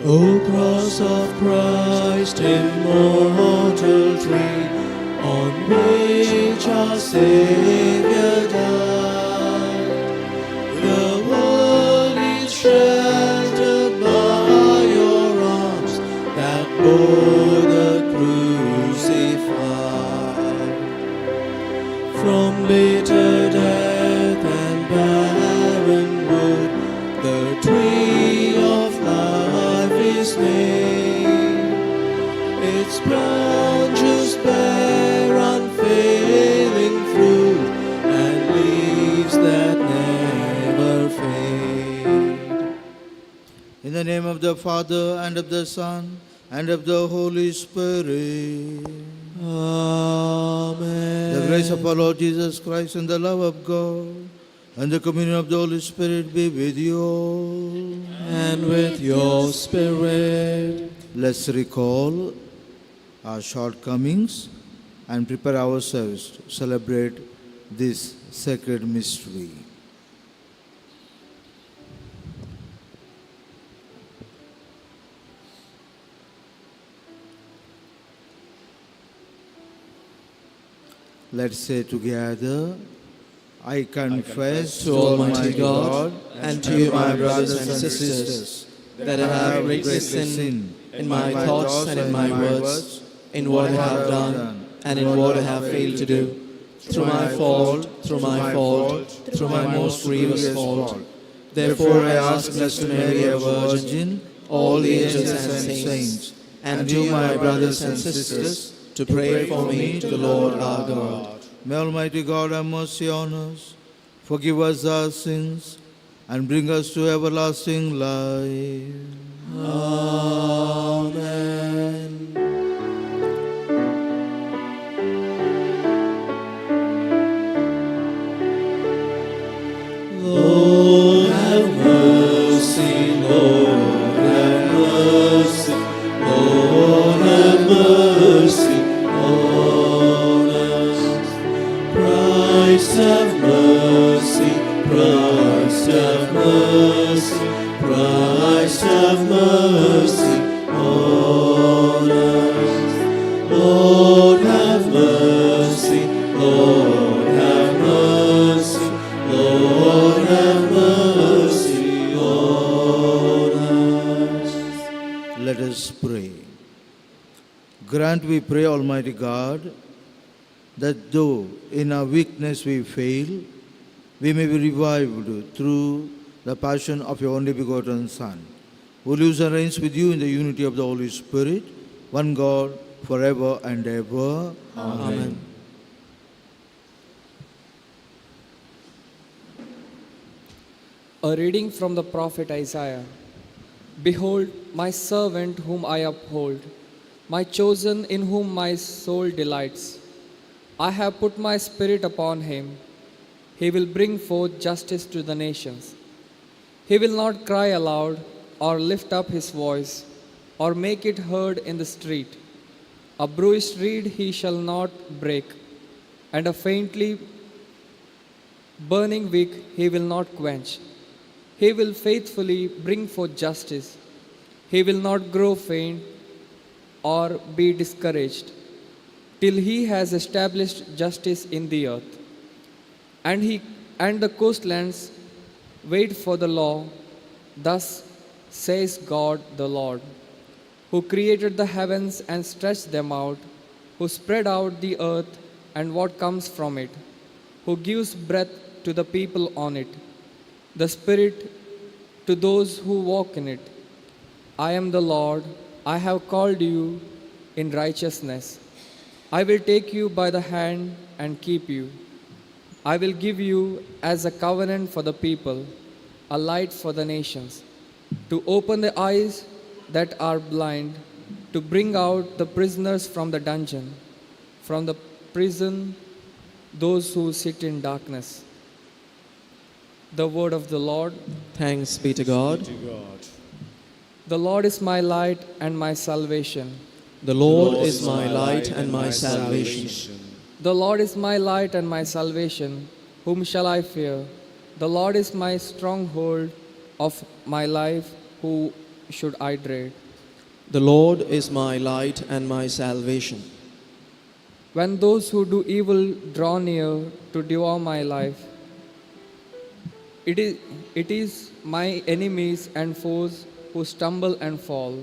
O cross of Christ, immortal tree, on which our Savior died. The world is sheltered by your arms that bore the crucified. From bitter death and barren wood, the tree of life is made. Its branches bear unfailing fruit and leaves that never fade. In the name of the Father, and of the Son, and of the Holy Spirit. Amen. The grace of our Lord Jesus Christ and the love of God and the communion of the Holy Spirit be with you all. And with your spirit. Let's recall our shortcomings and prepare ourselves to celebrate this sacred mystery. Let's say together, I confess To Almighty God and to you, my brothers and sisters, that I have greatly sinned in my thoughts and in my words, in what I have done and in what I have failed to do, through my fault, through my most grievous fault. Therefore I ask Blessed Mary, a Virgin, all the angels and saints, and you, my brothers and sisters, to pray for me to the Lord our God. May Almighty God have mercy on us, forgive us our sins, and bring us to everlasting life. Amen. Lord have mercy, Lord have mercy, Lord have mercy on us. Christ have mercy, Christ have mercy, Christ have mercy on us. Lord have mercy, Lord have mercy, Lord have mercy on us. Let us pray. Grant, we pray, Almighty God, that though in our weakness we fail, we may be revived through the passion of your only begotten Son, who lives and reigns with you in the unity of the Holy Spirit, one God, forever and ever. Amen. A reading from the prophet Isaiah. Behold, my servant whom I uphold, my chosen in whom my soul delights. I have put my spirit upon him. He will bring forth justice to the nations. He will not cry aloud or lift up his voice or make it heard in the street. A bruised reed he shall not break, and a faintly burning wick he will not quench. He will faithfully bring forth justice. He will not grow faint or be discouraged till he has established justice in the earth. And the coastlands wait for the law. Thus says God the Lord, who created the heavens and stretched them out, who spread out the earth and what comes from it, who gives breath to the people on it, the Spirit to those who walk in it. I am the Lord, I have called you in righteousness. I will take you by the hand and keep you. I will give you as a covenant for the people, a light for the nations, to open the eyes that are blind, to bring out the prisoners from the dungeon, from the prison those who sit in darkness. The word of the Lord. Thanks be to God. The Lord is my light and my salvation. The Lord is my light and my salvation. The Lord is my light and my salvation. Whom shall I fear? The Lord is my stronghold of my life. should I dread? The Lord is my light and my salvation. When those who do evil draw near to devour my life, it is my enemies and foes who stumble and fall.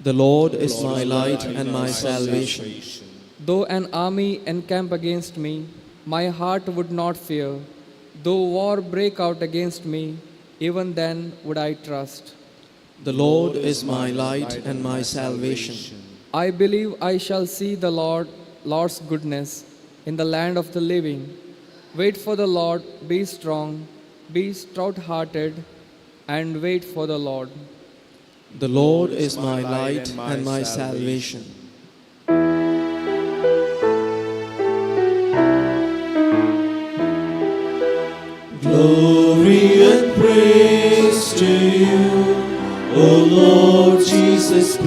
The Lord is my light and my salvation. Though an army encamp against me, my heart would not fear. Though war break out against me, even then would I trust. The Lord is my light and my salvation. I believe I shall see the Lord's goodness in the land of the living. Wait for the Lord, be strong, be stout-hearted, and wait for the Lord. The Lord is my light and my salvation. Glory and praise to you, O Lord Jesus Christ.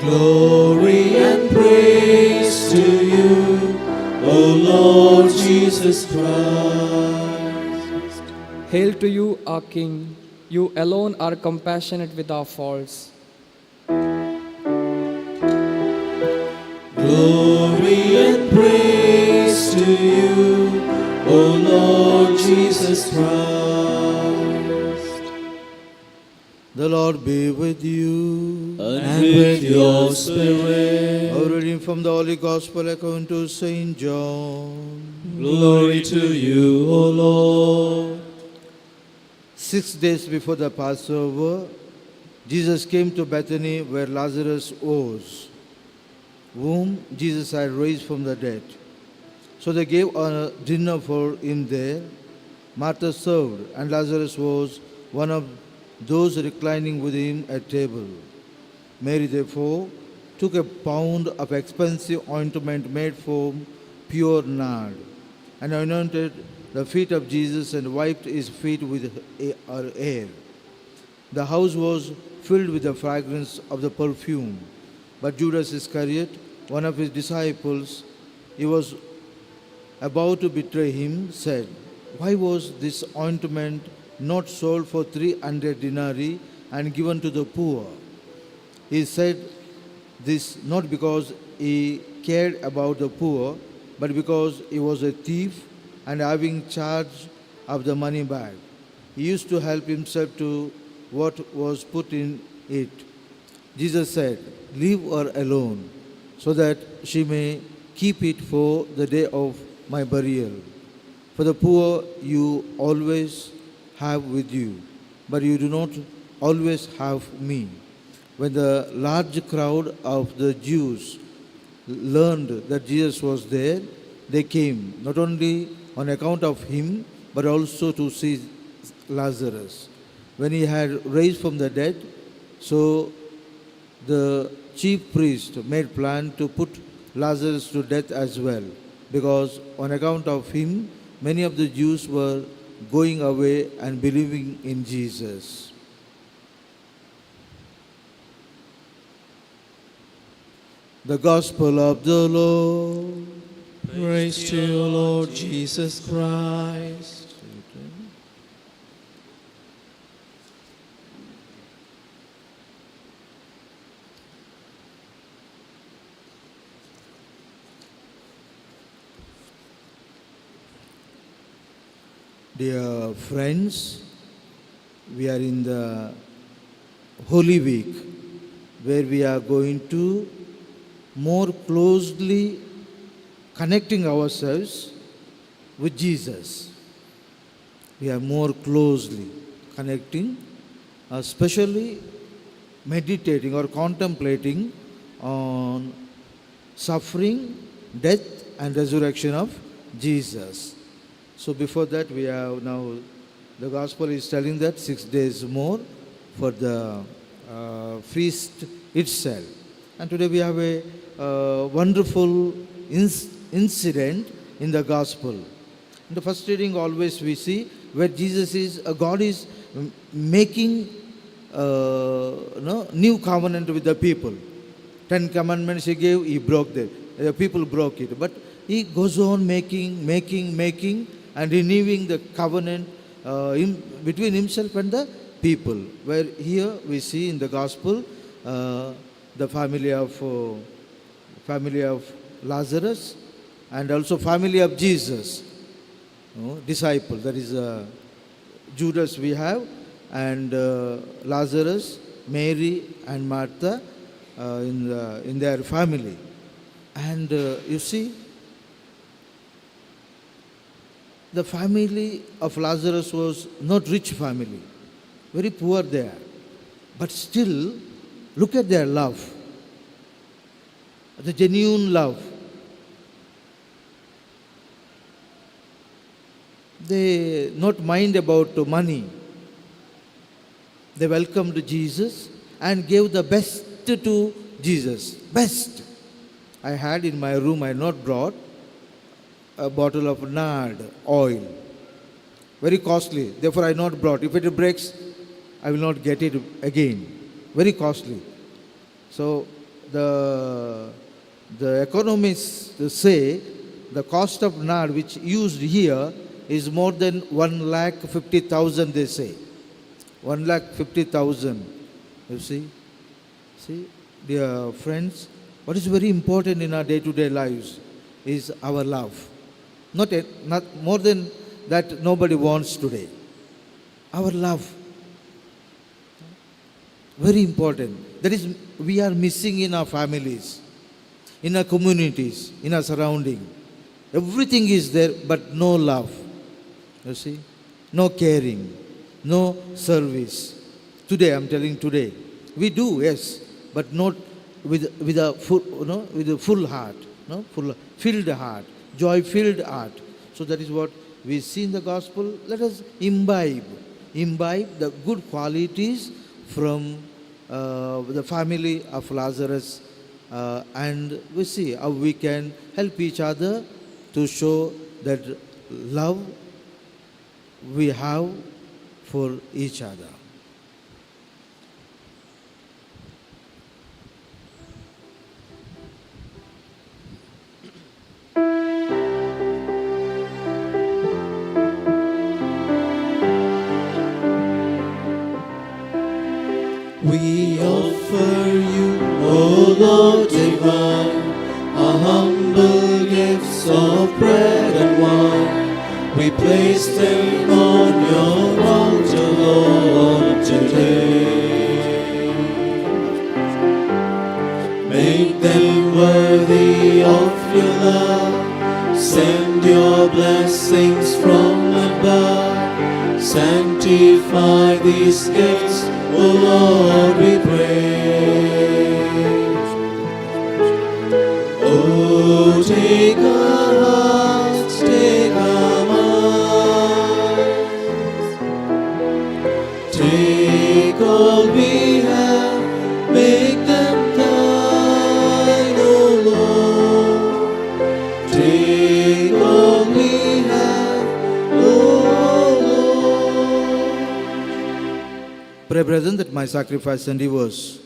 Glory and praise to you, O Lord Jesus Christ. Hail to you, our King. You alone are compassionate with our faults. Glory and praise to you, O Lord Jesus Christ. The Lord be with you. And with your spirit. A reading from the Holy Gospel according to Saint John. Glory to you, O Lord. 6 days before the Passover, Jesus came to Bethany where Lazarus was, whom Jesus had raised from the dead. So they gave a dinner for him there. Martha served, and Lazarus was one of those reclining with him at table. Mary therefore took a pound of expensive ointment made from pure nard, and anointed the feet of Jesus and wiped his feet with her hair. The house was filled with the fragrance of the perfume. But Judas Iscariot, one of his disciples, he was about to betray him, said, "Why was this ointment not sold for 300 denarii and given to the poor?" He said this not because he cared about the poor, but because he was a thief and having charge of the money bag. He used to help himself to what was put in it. Jesus said, "Leave her alone, so that she may keep it for the day of my burial. For the poor you always have with you, but you do not always have me." When the large crowd of the Jews learned that Jesus was there, they came, not only on account of him, but also to see Lazarus, when he had raised from the dead. So the chief priest made plan to put Lazarus to death as well, because on account of him, many of the Jews were going away and believing in Jesus. The Gospel of the Lord. Praise to you, Lord Jesus Christ. Dear friends, we are in the Holy Week, where we are going to more closely connecting ourselves with Jesus. We are more closely connecting, especially meditating or contemplating on suffering, death and resurrection of Jesus. So before that, we have now, the Gospel is telling that 6 days more for the feast itself. And today we have a wonderful incident in the Gospel. In the first reading, always we see where Jesus is, God is making new covenant with the people. 10 commandments he gave, he broke them. The people broke it. But he goes on making, and renewing the covenant between himself and the people. Where here we see in the gospel the family of Lazarus and also family of Jesus, disciple. That is Judas we have, and Lazarus, Mary and Martha in their family. And you see, the family of Lazarus was not rich family, very poor there. But still, look at their love, the genuine love. They not mind about money. They welcomed Jesus and gave the best to Jesus. Best. I had in my room, I had not brought a bottle of nard oil. Very costly. Therefore, I not brought. If it breaks, I will not get it again. Very costly. So, the economists say the cost of nard which used here is more than 1,50,000, they say. 1,50,000. You see? See, dear friends, what is very important in our day-to-day lives is our love. Not more than that nobody wants today. Our love. Very important. That is, we are missing in our families, in our communities, in our surrounding. Everything is there, but no love. You see? No caring, no service. Today, I'm telling today, we do, yes, but not with a full heart, filled heart, joy-filled heart. So that is what we see in the gospel. Let us imbibe the good qualities from the family of Lazarus, and we see how we can help each other to show that love we have for each other. We offer you, O Lord divine, our humble gifts of bread and wine. We place them on your altar, Lord, today. Make them worthy of your love. Send your blessings from above. Sanctify these gifts, O Lord, we pray. Oh, take our hearts, take our minds. Take all we have, make them thine, O Lord. Take all we have, O Lord. Pray, brethren, that my sacrifice and yours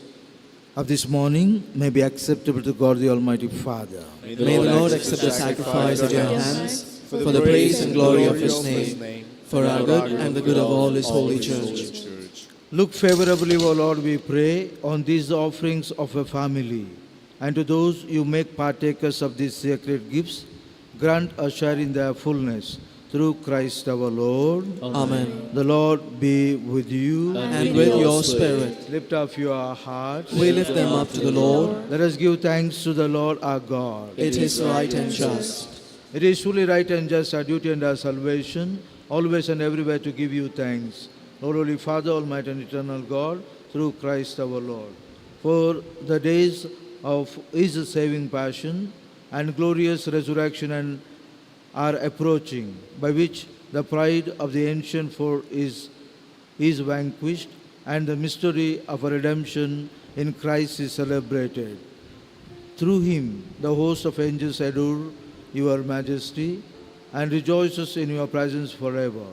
of this morning may be acceptable to God the Almighty Father. May the Lord accept the sacrifice at your hands for the praise and glory of his name, for our good and the good of all his holy church. Look favorably, O Lord, we pray, on these offerings of a family, and to those you make partakers of these sacred gifts, grant a share in their fullness. Through Christ our Lord. Amen. The Lord be with you. And with your spirit. Lift up your hearts. We lift them up to the Lord. Let us give thanks to the Lord our God. It is right and just. It is truly right and just, our duty and our salvation, always and everywhere to give you thanks. Lord, Holy Father, Almighty and Eternal God, through Christ our Lord. For the days of His saving passion and glorious resurrection and are approaching, by which the pride of the ancient fold is vanquished, and the mystery of a redemption in Christ is celebrated. Through him, the host of angels adore your majesty and rejoices in your presence forever.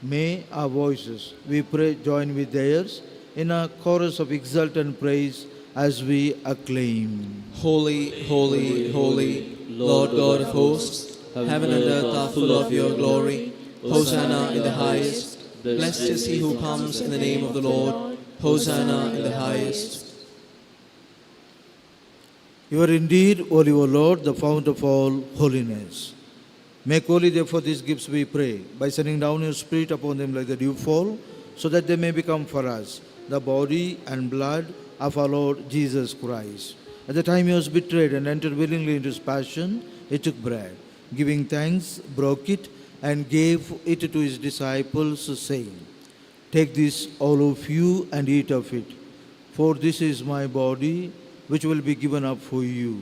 May our voices, we pray, join with theirs in a chorus of exultant praise as we acclaim. Holy, holy, holy, Lord God of hosts, heaven and earth are full of your glory. Hosanna in the highest. Blessed is he who comes in the name of the Lord. Hosanna in the highest. You are indeed, O Lord, the fount of all holiness. Make holy, therefore, these gifts, we pray, by sending down your Spirit upon them like the dewfall, so that they may become for us the body and blood of our Lord Jesus Christ. At the time he was betrayed and entered willingly into his passion, he took bread. Giving thanks, broke it, and gave it to his disciples, saying, "Take this, all of you, and eat of it, for this is my body, which will be given up for you."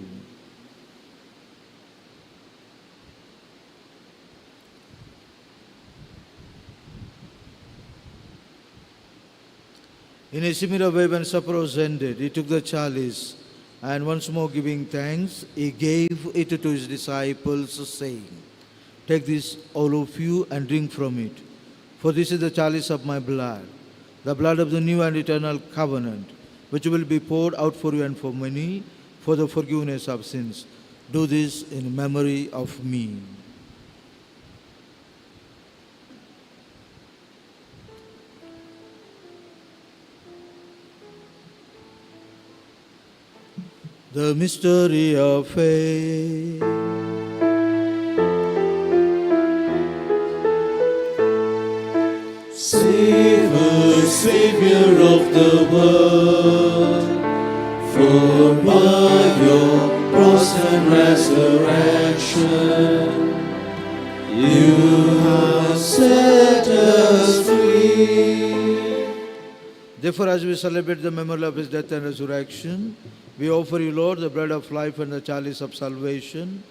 In a similar way, when supper was ended, he took the chalice, and once more giving thanks, he gave it to his disciples, saying, "Take this, all of you, and drink from it, for this is the chalice of my blood, the blood of the new and eternal covenant, which will be poured out for you and for many, for the forgiveness of sins. Do this in memory of me." The mystery of faith. Save us, Savior of the world, for by your cross and resurrection, you have set us free. Therefore, as we celebrate the memorial of his death and resurrection, we offer you, Lord, the bread of life and the chalice of salvation,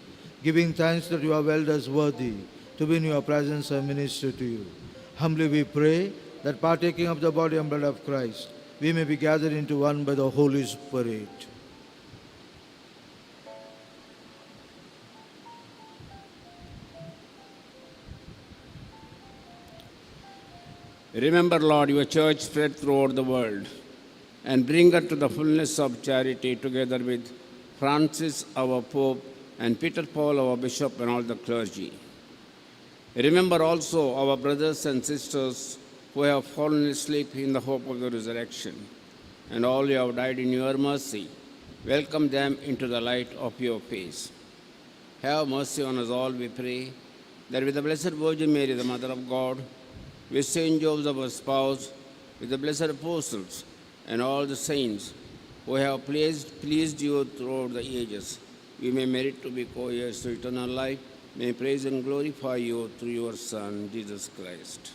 giving thanks that you have held us worthy to be in your presence and minister to you. Humbly we pray that partaking of the body and blood of Christ, we may be gathered into one by the Holy Spirit. Remember, Lord, your church spread throughout the world, and bring her to the fullness of charity, together with Francis, our Pope, and Peter Paul, our Bishop, and all the clergy. Remember also our brothers and sisters who have fallen asleep in the hope of the resurrection, and all who have died in your mercy. Welcome them into the light of your face. Have mercy on us all, we pray, that with the Blessed Virgin Mary, the Mother of God, with Saint Joseph, our spouse, with the blessed apostles, and all the saints who have pleased you throughout the ages, we may merit to be co-heirs to eternal life. May praise and glorify you through your Son, Jesus Christ.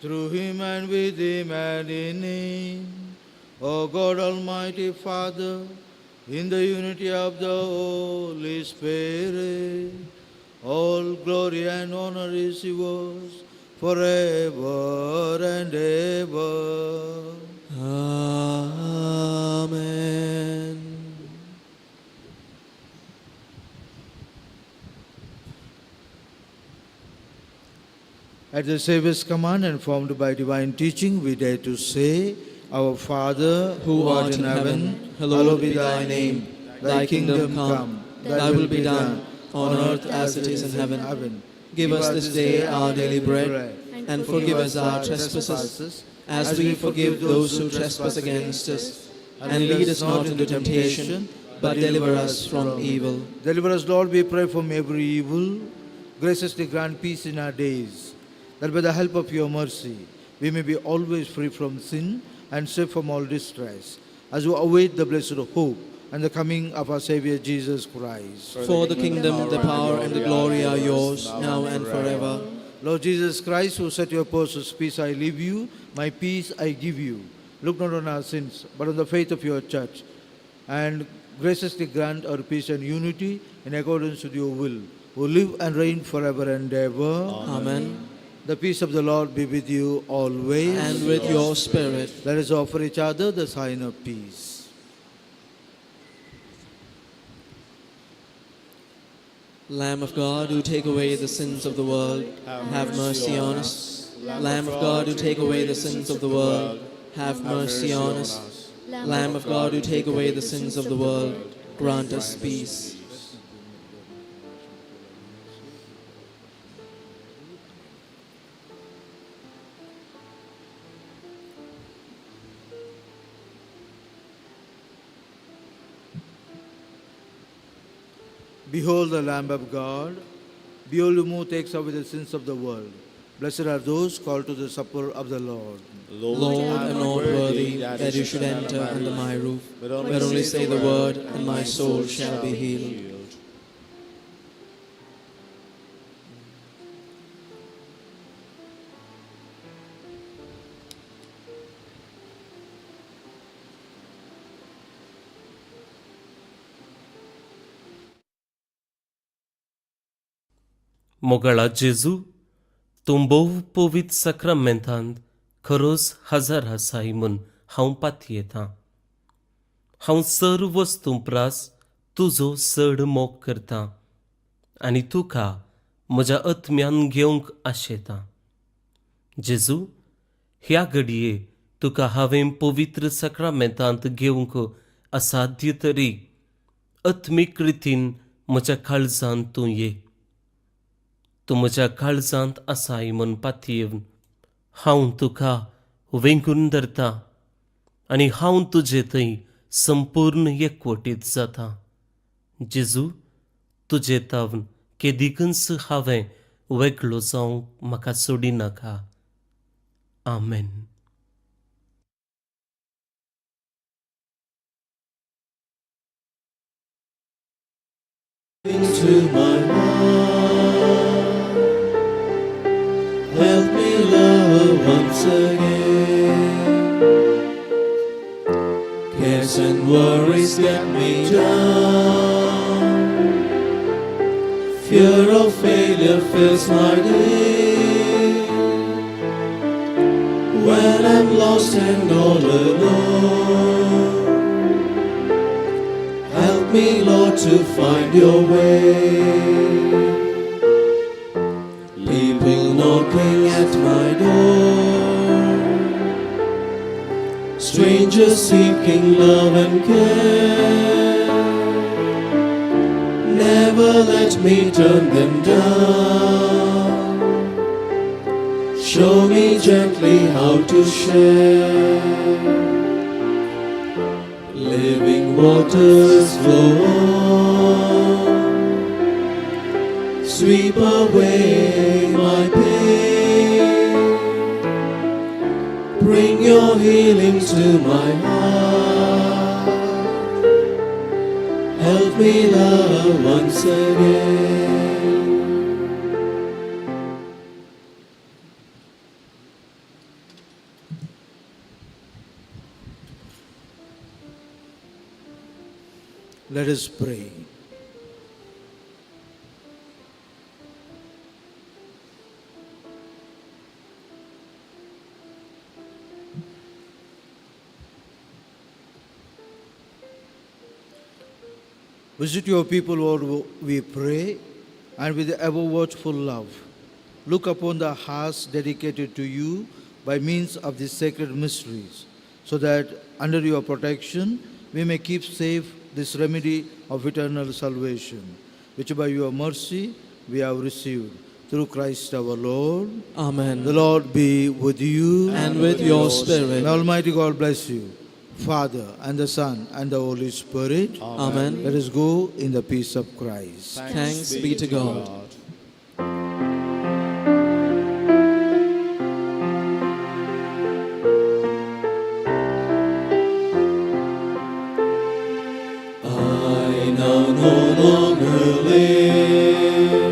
Through him and with him and in him, O God, Almighty Father, in the unity of the Holy Spirit, all glory and honor is yours forever and ever. Amen. At the Saviour's command and formed by divine teaching, we dare to say, Our Father, Who art in heaven, hallowed be thy name. Thy kingdom come, thy will be done, on earth as it is in heaven. Give us this day our daily bread, and forgive us our trespasses, as we forgive those who trespass against us. And lead us not into temptation, but deliver us from evil. Deliver us, Lord, we pray, from every evil. Graciously grant peace in our days, that by the help of your mercy, we may be always free from sin and safe from all distress, as we await the blessed hope and the coming of our Savior Jesus Christ. For the kingdom, the power, and the glory are yours, now and forever. Lord Jesus Christ, who said to your apostles, "Peace I leave you, my peace I give you," look not on our sins, but on the faith of your church, and graciously grant our peace and unity in accordance with your will, who live and reign forever and ever. Amen. The peace of the Lord be with you always. And with your spirit. Let us offer each other the sign of peace. Lamb of God, who take away the sins of the world, have mercy on us. Lamb of God, who take away the sins of the world, have mercy on us. Lamb of God, who take away the sins of the world, grant us peace. Behold the Lamb of God. Behold who takes away the sins of the world. Blessed are those called to the supper of the Lord. Lord, I am not worthy that you should enter under my roof, but only say the word, and my soul shall be healed. मोगळा जेजू तूं भोव पवित्र सक्रमेंतांत खरोच हजर आसाय म्हूण हांव पातयेतां. हांव सर्व वस्तू प्रास तुजो चड मोग करतां आनी तुका म्हज्या आत्म्यान घेवंक आशेतां. जेजू, ह्या घडये तुका हांवें पवित्र सक्रमेंतांत घेवंक असाध्य तरी आत्मीक रितीन म्हज्या काळजांत तूं ये. तूं म्हज्या काळजांत आसाय म्हूण पातयेवन हांव तुका वेंगून धरतां आनी हांव तुजे थंय संपूर्ण एकवटीत जातां. जेजू, तुजे तावन केदीकच हांवें वेगळो जावंक म्हाका सोडिनाका. आमेन. Into my heart, help me love once again. Cares and worries get me down. Fear of failure fills my day. When I'm lost and all alone, help me, Lord, to find your way. People knocking at my door, strangers seeking love and care. Never let me turn them down. Show me gently how to share. Living waters flow on, sweep away my pain. Bring your healing to my heart. Help me love once again. Let us pray. Visit your people, Lord, we pray, and with ever watchful love, look upon the hearts dedicated to you by means of these sacred mysteries, so that under your protection we may keep safe this remedy of eternal salvation, which by your mercy we have received through Christ our Lord. Amen. The Lord be with you. And with your spirit. May Almighty God bless you, Father, and the Son, and the Holy Spirit. Amen. Let us go in the peace of Christ. Thanks be to God. I now no longer live.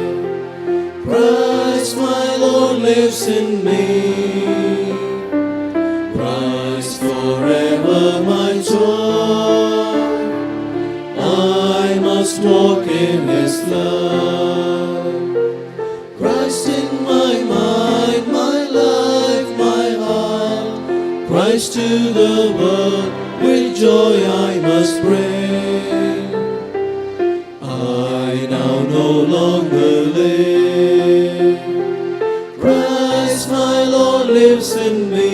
Christ my Lord lives in me. Christ forever my joy. I must walk in His love. Christ in my mind, my life, my heart. Christ to the world, with joy I must bring. I now no longer live. Christ my Lord lives in me.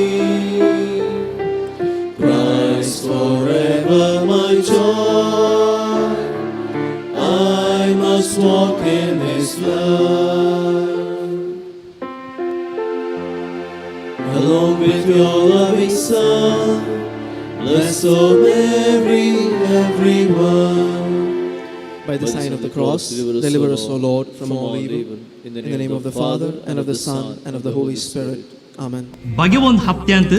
my joy. I must walk in His love. Along with your loving Son, bless, O Mary, everyone. By the sign of the cross, deliver us, O Lord, from all evil. In the name of the Father, and of the Son, and of the Holy Spirit. Amen. भाग्यवंत हप्त्यांत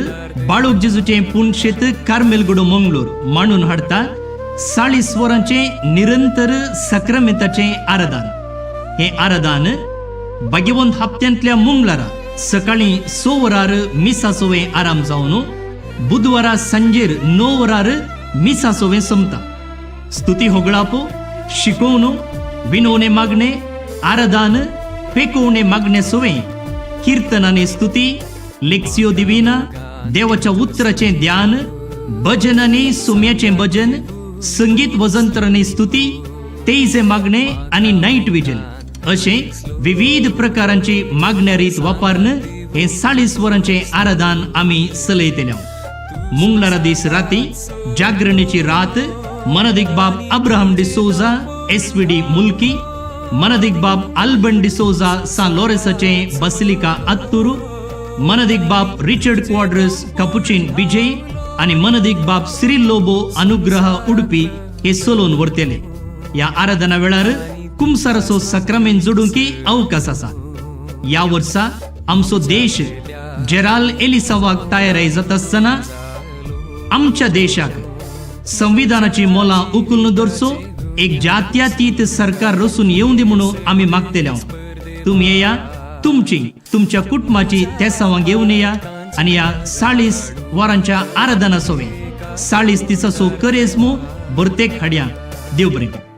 बाळूक जेजूचे पुणशेत कार्मेलगुडो मंगळूर मांडून हाडता 40 वरांचे निरंतर सक्रामेंताचे आराधन. हे आराधन भाग्यवंत हप्त्यांतल्या मंगळारा सकाळी 6 वरार मिसासोवे आराम जावन बुधवारा सांजेर 9 वरार मिसासोवे संपता. स्तुती होगळापो, शिकवण, विनवणे मागणे, आराधन, फेकवणे मागणे सोवे, कीर्तनाने स्तुती, लेक्सिओ दिविना, देवाच्या उत्तराचे ध्यान, भजनाने सोम्याचे भजन, संगीत वजंत्राने स्तुती, तेजे मागणे आणि नाईट विजल असे विविध प्रकारांची मागण्या रीत वापरणं हे 40 वरांचे आराधन आम्ही सलयतल्या. मंगळारा दीस राती जागरणेची रात मनदिक बाब अब्राहम डिसोजा SVD मुल्की, मनदिक बाब अल्बन डिसोजा सा लोरेसाचे बसिलिका अत्तूरू, मनदिक बाब रिचर्ड क्वाड्रस कपुचिन विजय आणि मनदिक बाब सिरिल लोबो अनुग्रह उडपी हे सोलोन वर्तेले. या आराधना वेळार कुमसारसो सक्रामेंत जोडूंकी अवकाश आसा. या वर्सा आमचो देश जेराल एलिसावाक तयाराय जाता आसतना आमच्या देशाक संविधानाची मोला उखलून दवरचो एक जात्यातीत सरकार रचून येऊन दी म्हणून आम्ही मागतेल्या. तुम्ही येया, तुमच्या कुटुंबाची तेसावां घेऊन येया आणि या 40 वरांच्या आराधना सोवे 40 दिसाचो करेस्मो बर्तेक हाडया. देव बरें.